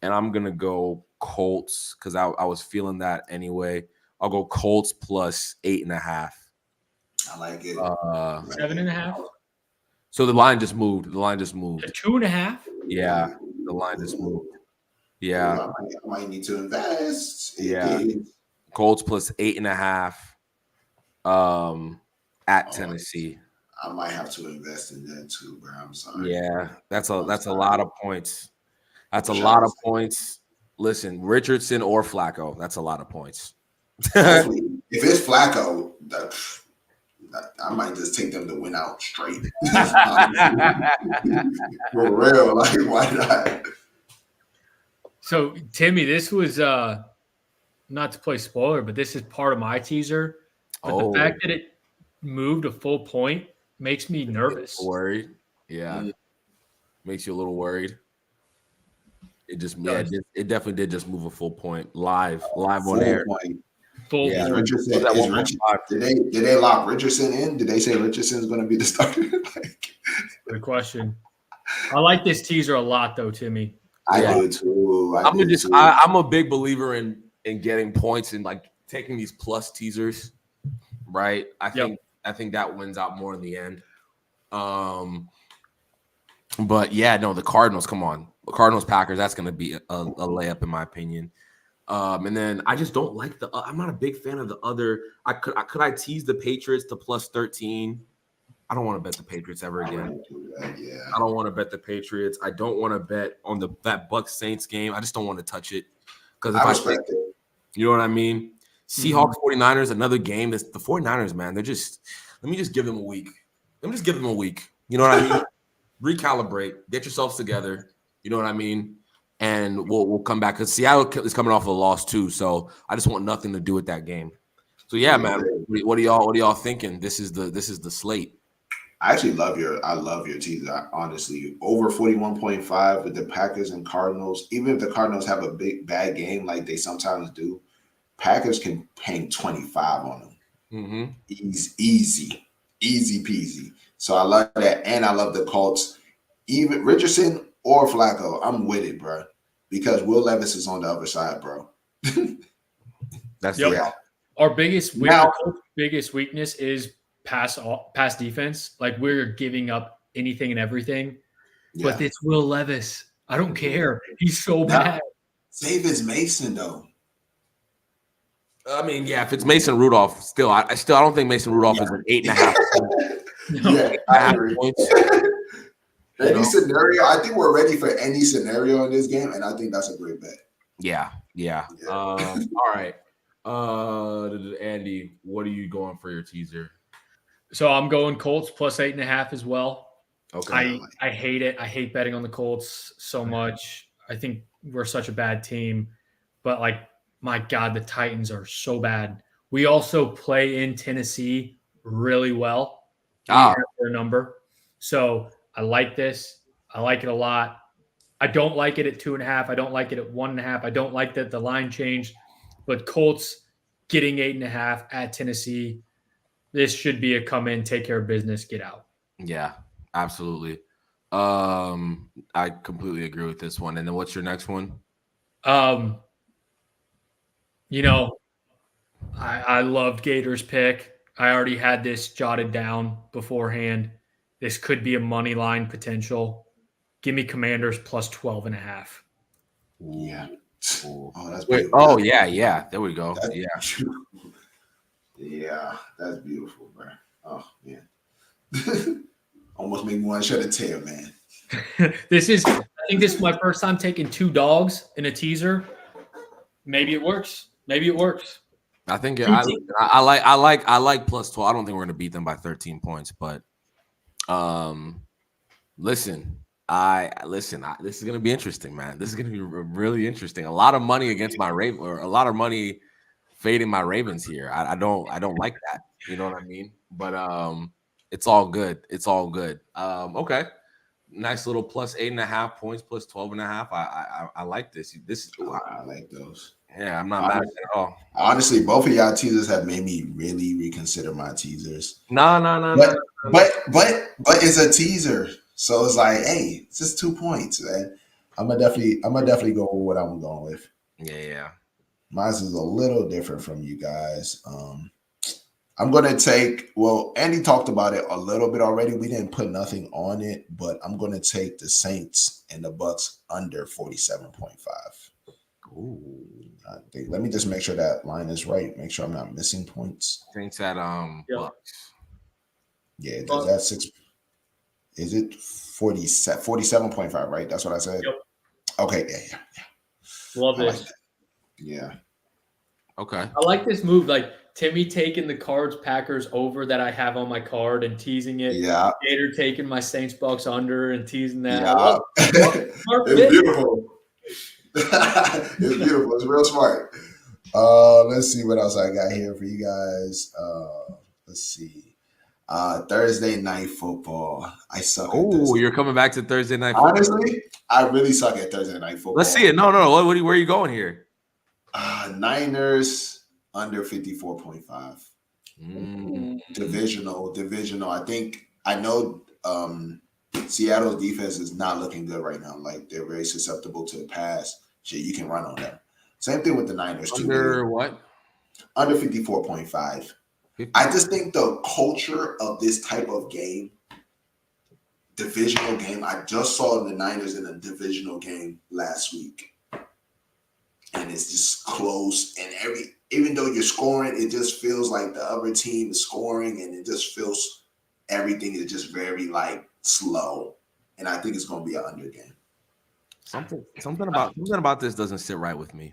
and I'm gonna go Colts because I was feeling that anyway. I'll go Colts plus 8.5. I like it. 7.5. So the line just moved. To 2.5. Yeah, the line just moved. Yeah, I might need to invest. Yeah, Colts plus 8.5. At Tennessee. I might have to invest in that too, bro. I'm sorry. Yeah, that's a lot of points. That's a lot of points. Listen, Richardson or Flacco, that's a lot of points. Hopefully, if it's Flacco, I might just take them to win out straight. For real, like why not? So Timmy, this was not to play spoiler, but this is part of my teaser. But the fact that it moved a full point makes me nervous. Worried. Yeah. Makes you a little worried. It definitely did just move a full point live on air. Full yeah, Richardson. Did they lock Richardson in? Did they say Richardson's going to be the starter? Good question. I like this teaser a lot, though, Timmy. I do too. I'm a big believer in getting points and like taking these plus teasers. Right. I think that wins out more in the end. But yeah, no, the Cardinals, come on. The Cardinals Packers, that's going to be a layup in my opinion. And then I just don't like I'm not a big fan of the other. Could I tease the Patriots to plus 13? I don't want to bet the Patriots ever again. I don't want to bet the Patriots. I don't want to bet on that Bucs Saints game. I just don't want to touch it. Because if I respect it. You know what I mean? Seahawks, 49ers, another game. The 49ers, man, let me just give them a week. Let me just give them a week. You know what I mean? Recalibrate. Get yourselves together. You know what I mean? And we'll come back. Because Seattle is coming off a loss too. So I just want nothing to do with that game. So yeah, man. What are y'all thinking? This is the slate. I actually love your teaser. Honestly, over 41.5 with the Packers and Cardinals. Even if the Cardinals have a bad game like they sometimes do, Packers can hang 25 on them. Mm-hmm. Easy peasy. So I love that, and I love the Colts. Even Richardson or Flacco, I'm with it, bro. Because Will Levis is on the other side, bro. That's Our biggest weakness is pass defense. Like we're giving up anything and everything. Yeah. But it's Will Levis. I don't care. He's so bad. Save his Mason though. I mean, yeah, if it's Mason Rudolph, still, I don't think Mason Rudolph is an 8.5. Yeah, I agree. Any scenario, I think we're ready for any scenario in this game, and I think that's a great bet. Yeah. All right. Andy, what are you going for your teaser? So I'm going Colts plus 8.5 as well. Okay. I hate it. I hate betting on the Colts so much. I think we're such a bad team, but like, my God, the Titans are so bad. We also play in Tennessee really well. Their number. So I like this. I like it a lot. I don't like it at 2.5. I don't like it at 1.5. I don't like that the line changed. But Colts getting 8.5 at Tennessee. This should be a come in, take care of business, get out. Yeah, absolutely. I completely agree with this one. And then what's your next one? I loved Gators' pick. I already had this jotted down beforehand. This could be a money line potential. Give me Commanders plus 12.5. Yeah. Oh, that's beautiful. Oh, yeah. There we go. That's beautiful. Yeah, that's beautiful, bro. Oh, man. Almost made me want to shut a tail, man. I think this is my first time taking two dogs in a teaser. Maybe it works. I think I like plus 12. I don't think we're gonna beat them by 13 points, but listen, this is gonna be interesting, man. This is gonna be really interesting. A lot of money against my Raven, or a lot of money fading my Ravens here. I don't like that. You know what I mean? But it's all good. It's all good. Okay. Nice little plus 8.5 points, plus 12.5. I like this. I like those. Yeah, I'm not mad at all. Honestly, both of y'all teasers have made me really reconsider my teasers. No. But it's a teaser, so it's like, hey, it's just 2 points, man. I'm gonna definitely go with what I'm going with. Yeah. Mine is a little different from you guys. I'm going to take, well, Andy talked about it a little bit already. We didn't put nothing on it, but I'm going to take the Saints and the Bucks under 47.5. Ooh. Let me just make sure that line is right. Make sure I'm not missing points. Saints at Bucks. Yeah, is that 6? Is it 47.5, right? That's what I said? Yep. Okay, yeah. Love this. Like yeah. Okay. I like this move. Like Temi taking the Cards Packers over that I have on my card and teasing it. Yeah. Gator taking my Saints Bucks under and teasing that. Yeah. It's beautiful. It's beautiful. It's real smart. Let's see what else I got here for you guys. Let's see. Thursday night football. I suck. Oh, you're coming back to Thursday night football. Honestly, I really suck at Thursday night football. Let's see it. No. Where are you going here? Niners under 54.5. Divisional. I know Seattle's defense is not looking good right now. Like they're very susceptible to the pass. Shit, you can run on them. Same thing with the Niners too. Under what? Under 54.5. I just think the culture of this type of game, divisional game, I just saw the Niners in a divisional game last week. And it's just close. And even though you're scoring, it just feels like the other team is scoring, and it just feels everything is just very like slow. And I think it's going to be an under game. Something about this doesn't sit right with me.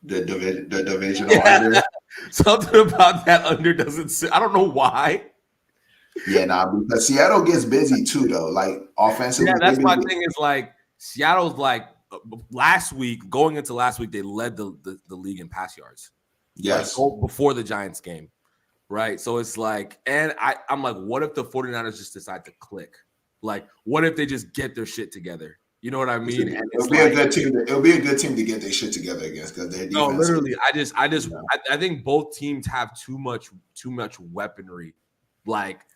The divisional under. Something about that under doesn't sit. I don't know why. Yeah, because Seattle gets busy too, though. Like offensively. Yeah, that's my thing. Is like Seattle's like going into last week, they led the league in pass yards. Yes. Like, before the Giants game, right? So it's like, and I'm like, what if the 49ers just decide to click? Like, what if they just get their shit together? You know what I mean? It'll be a good team. It'll be a good team to get their shit together against, because their defense. No, literally, I think both teams have too much weaponry. Like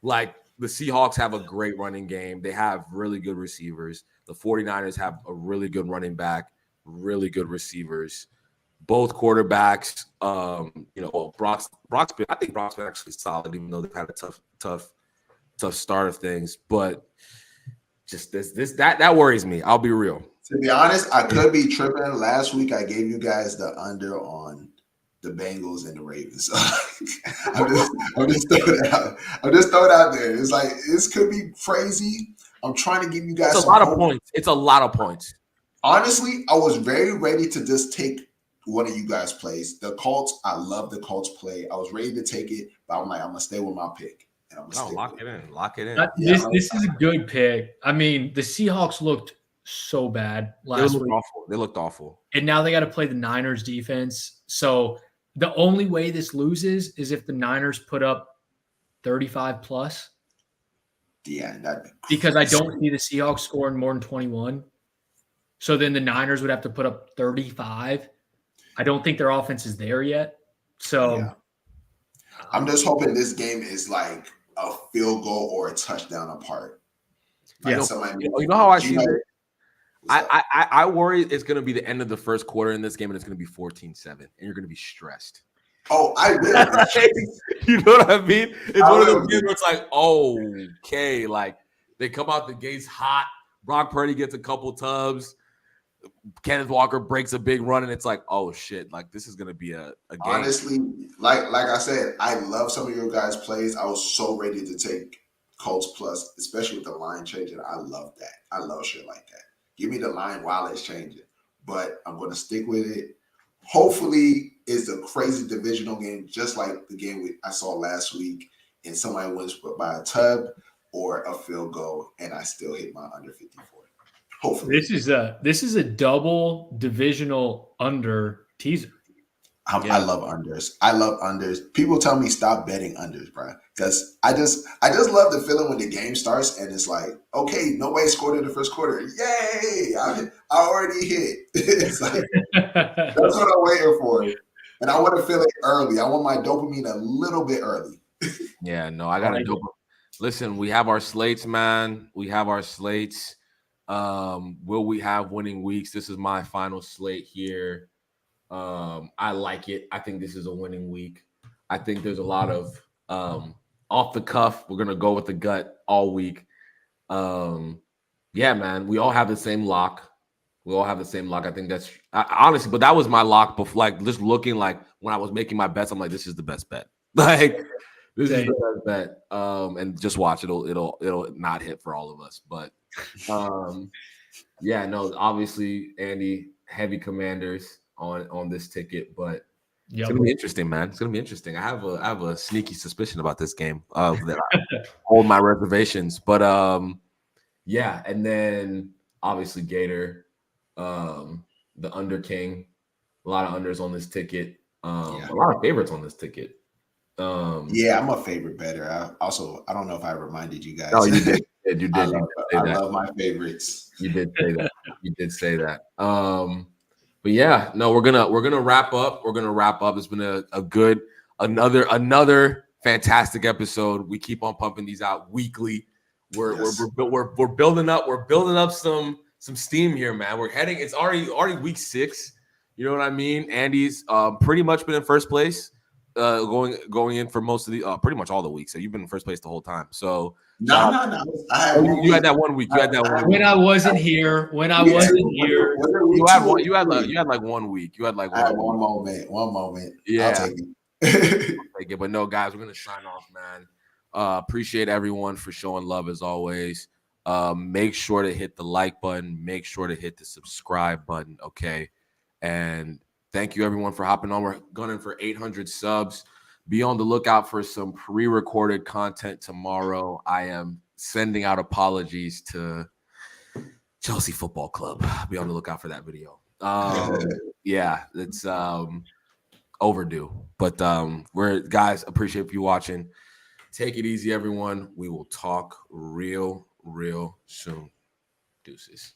the Seahawks have a great running game. They have really good receivers. The 49ers have a really good running back, really good receivers. Both quarterbacks, Brock's been actually solid, even though they've had a tough start of things. But just that worries me. I'll be real. To be honest, I could be tripping. Last week I gave you guys the under on the Bengals and the Ravens. I'm just throwing it out. I'm just throwing it out there. It's like this could be crazy. I'm trying to give you guys a lot of points. It's a lot of points. Honestly, I was very ready to just take one of you guys' plays. The Colts, I love the Colts play. I was ready to take it, but I'm like, I'm gonna stay with my pick. And I'm gonna lock it in. Lock it in. This is a good pick. I mean, the Seahawks looked so bad last week. They looked awful. And now they got to play the Niners defense. So the only way this loses is if the Niners put up 35 plus. Yeah, because I don't see the Seahawks scoring more than 21. So then the Niners would have to put up 35. I don't think their offense is there yet. So yeah. I'm just hoping this game is like a field goal or a touchdown apart. Like you know how I see it? I worry it's going to be the end of the first quarter in this game, and it's going to be 14-7, and you're going to be stressed. Oh, I will. You know what I mean? It's one of those games where it's like, okay, like they come out the gates hot. Brock Purdy gets a couple tubs. Kenneth Walker breaks a big run, and it's like, oh shit, like this is going to be a game. Honestly, like I said, I love some of your guys' plays. I was so ready to take Colts plus, especially with the line changing. I love that. I love shit like that. Give me the line while it's changing, but I'm going to stick with it. Hopefully, is a crazy divisional game, just like the game I saw last week, and somebody wins by a tub or a field goal, and I still hit my under 54. Hopefully, this is a double divisional under teaser. I love unders. I love unders. People tell me stop betting unders, bro, because I just love the feeling when the game starts and it's like, okay, nobody scored in the first quarter. Yay! I already hit. It's like that's what I'm waiting for, and I want to feel it early. I want my dopamine a little bit early. Yeah, no, I got a dopamine. Listen, we have our slates, man. We have our slates. Will we have winning weeks? This is my final slate here. I like it. I think this is a winning week. I think there's a lot of off the cuff. We're gonna go with the gut all week. Yeah, man. We all have the same lock. I think that's honestly, but that was my lock before. Like just looking like when I was making my bets, I'm like, this is the best bet. Like this is the best bet. And just watch it'll not hit for all of us. But yeah, no, obviously, Andy, heavy Commanders on this ticket, but it's gonna be interesting, man. It's gonna be interesting. I have a sneaky suspicion about this game that I hold my reservations, but yeah, and then obviously Gator, the Under King, a lot of unders on this ticket, a lot of favorites on this ticket. Yeah, I'm a favorite better. I don't know if I reminded you guys. Oh, you did. You did. I love my favorites. You did say that. You did say that. But yeah, no, we're gonna wrap up. It's been a good another fantastic episode. We keep on pumping these out weekly. We're building up some steam here, man. We're heading. It's already week 6. You know what I mean? Andy's pretty much been in first place, going in for most of the pretty much all the weeks. So you've been in first place the whole time. So no. You had that 1 week. You had that 1 week. When I wasn't here. You had like 1 week. You had like one moment. Yeah. I'll take it. Take it. But no, guys, we're gonna sign off, man. Appreciate everyone for showing love as always. Make sure to hit the like button. Make sure to hit the subscribe button. Okay. And thank you everyone for hopping on. We're gunning for 800 subs. Be on the lookout for some pre-recorded content tomorrow. I am sending out apologies to Chelsea Football Club. Be on the lookout for that video. Yeah, it's overdue. But guys, appreciate you watching. Take it easy, everyone. We will talk real soon. Deuces.